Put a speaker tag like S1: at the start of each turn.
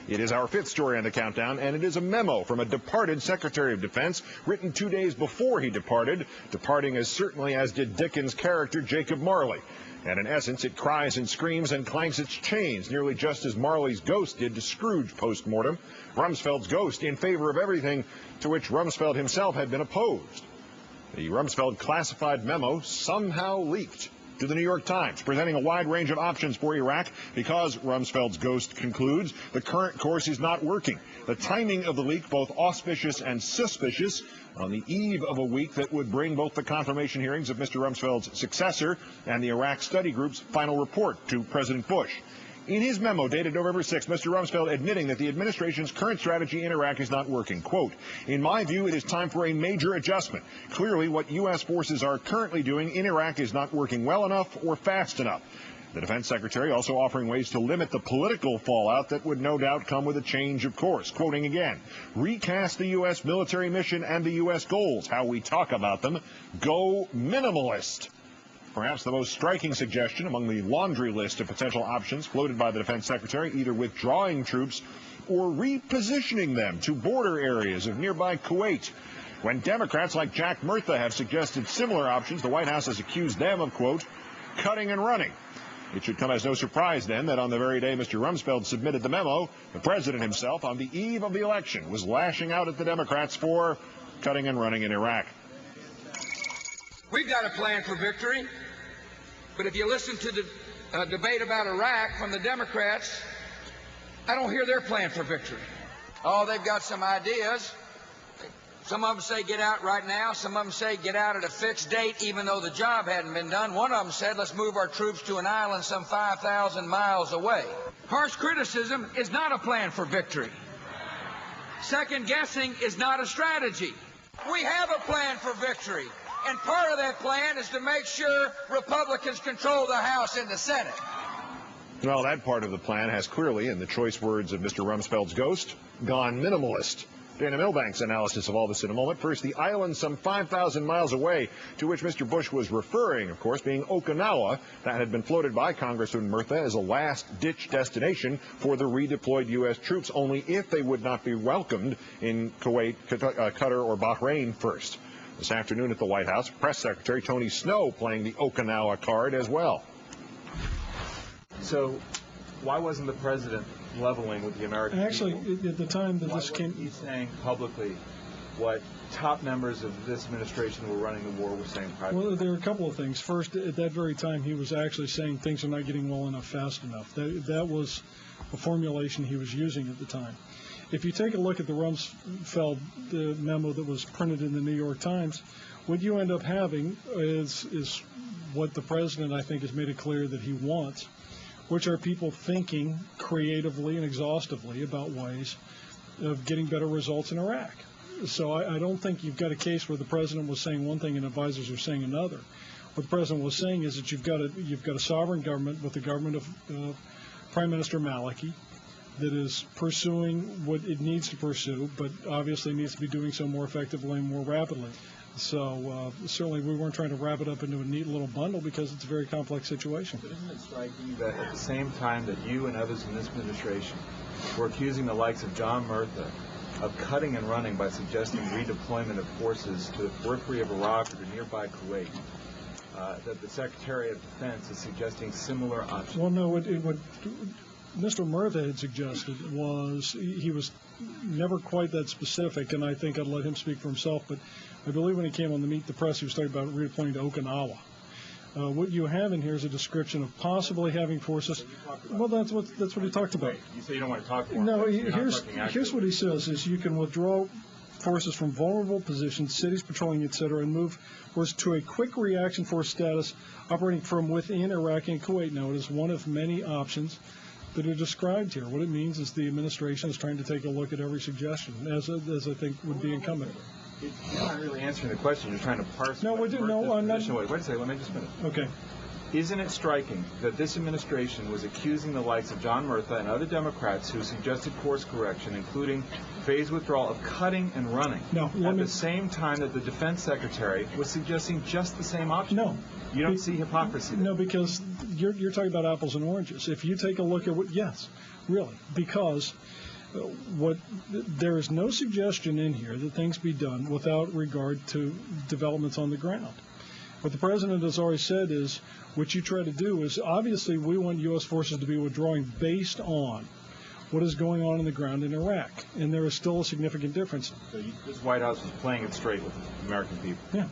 S1: It is our fifth story on the countdown, and it is a memo from a departed Secretary of Defense written 2 days before he departed, departing as certainly as did Dickens' character Jacob Marley. And in essence, it cries and screams and clanks its chains, nearly just as Marley's ghost did to Scrooge post-mortem, Rumsfeld's ghost in favor of everything to which Rumsfeld himself had been opposed. The Rumsfeld classified memo somehow leaked to the New York Times, presenting a wide range of options for Iraq because, Rumsfeld's ghost concludes, the current course is not working. The timing of the leak both auspicious and suspicious on the eve of a week that would bring both the confirmation hearings of Mr. Rumsfeld's successor and the Iraq Study Group's final report to President Bush. In his memo dated November 6, Mr. Rumsfeld admitting that the administration's current strategy in Iraq is not working. Quote, "In my view, it is time for a major adjustment. Clearly, what U.S. forces are currently doing in Iraq is not working well enough or fast enough." The defense secretary also offering ways to limit the political fallout that would no doubt come with a change of course. Quoting again, "Recast the U.S. military mission and the U.S. goals, how we talk about them. Go minimalist." Perhaps the most striking suggestion among the laundry list of potential options floated by the defense secretary, either withdrawing troops or repositioning them to border areas of nearby Kuwait. When Democrats like Jack Murtha have suggested similar options, the White House has accused them of, quote, "cutting and running." It should come as no surprise, then, that on the very day Mr. Rumsfeld submitted the memo, the president himself, on the eve of the election, was lashing out at the Democrats for cutting and running in Iraq.
S2: We've got a plan for victory, but if you listen to the debate about Iraq from the Democrats, I don't hear their plan for victory. Oh, they've got some ideas. Some of them say get out right now. Some of them say get out at a fixed date, even though the job hadn't been done. One of them said let's move our troops to an island some 5,000 miles away. Harsh criticism is not a plan for victory. Second guessing is not a strategy. We have a plan for victory. And part of that plan is to make sure Republicans control the House and the Senate.
S1: Well, that part of the plan has clearly, in the choice words of Mr. Rumsfeld's ghost, gone minimalist. Dana Milbank's analysis of all this in a moment. First, the island some 5,000 miles away to which Mr. Bush was referring, of course, being Okinawa. That had been floated by Congressman Murtha as a last-ditch destination for the redeployed U.S. troops, only if they would not be welcomed in Kuwait, Qatar, or Bahrain first. This afternoon at the White House, Press Secretary Tony Snow playing the Okinawa card as well.
S3: So why wasn't the president leveling with the American people?
S4: At the time that this came...
S3: He's saying publicly what top members of this administration who were running the war were saying privately.
S4: Well, there are a couple of things. First, at that very time, he was actually saying things are not getting well enough fast enough. That was a formulation he was using at the time. If you take a look at the Rumsfeld memo that was printed in the New York Times, what you end up having is what the president, I think, has made it clear that he wants, which are people thinking creatively and exhaustively about ways of getting better results in Iraq. So I don't think you've got a case where the president was saying one thing and advisors are saying another. What the president was saying is that you've got a sovereign government with the government of Prime Minister Maliki that is pursuing what it needs to pursue, but obviously needs to be doing so more effectively and more rapidly. So certainly we weren't trying to wrap it up into a neat little bundle because it's a very complex situation.
S3: But isn't it striking that at the same time that you and others in this administration were accusing the likes of John Murtha of cutting and running by suggesting redeployment of forces to the periphery of Iraq or to nearby Kuwait, that the Secretary of Defense is suggesting similar options?
S4: Well, no, what Mr. Murtha had suggested was he was never quite that specific, and I think I'd let him speak for himself, but I believe when he came on the Meet the Press, he was talking about redeploying to Okinawa. What you have in here is a description of possibly having forces. Well, that's what he talked about.
S3: You say you don't want to talk more.
S4: No, here's what he says: is you can withdraw forces from vulnerable positions, cities patrolling, etc., and move forces to a quick reaction force status operating from within Iraq and Kuwait. Now, it is one of many options that are described here. What it means is the administration is trying to take a look at every suggestion, as I think would be incumbent.
S3: You're not really answering the question. You're trying to parse.
S4: No, I'm not.
S3: Wait a second. Let me just finish.
S4: Okay.
S3: Isn't it striking that this administration was accusing the likes of John Murtha and other Democrats who suggested course correction, including phased withdrawal, of cutting and running, at the same time that the defense secretary was suggesting just the same option?
S4: No.
S3: You don't see hypocrisy there?
S4: No, because you're talking about apples and oranges. If you take a look at what really, because there is no suggestion in here that things be done without regard to developments on the ground. What the president has already said is, what you try to do is, obviously we want U.S. forces to be withdrawing based on what is going on the ground in Iraq, and there is still a significant difference.
S3: So this White House is playing it straight with the American people.
S4: Yeah.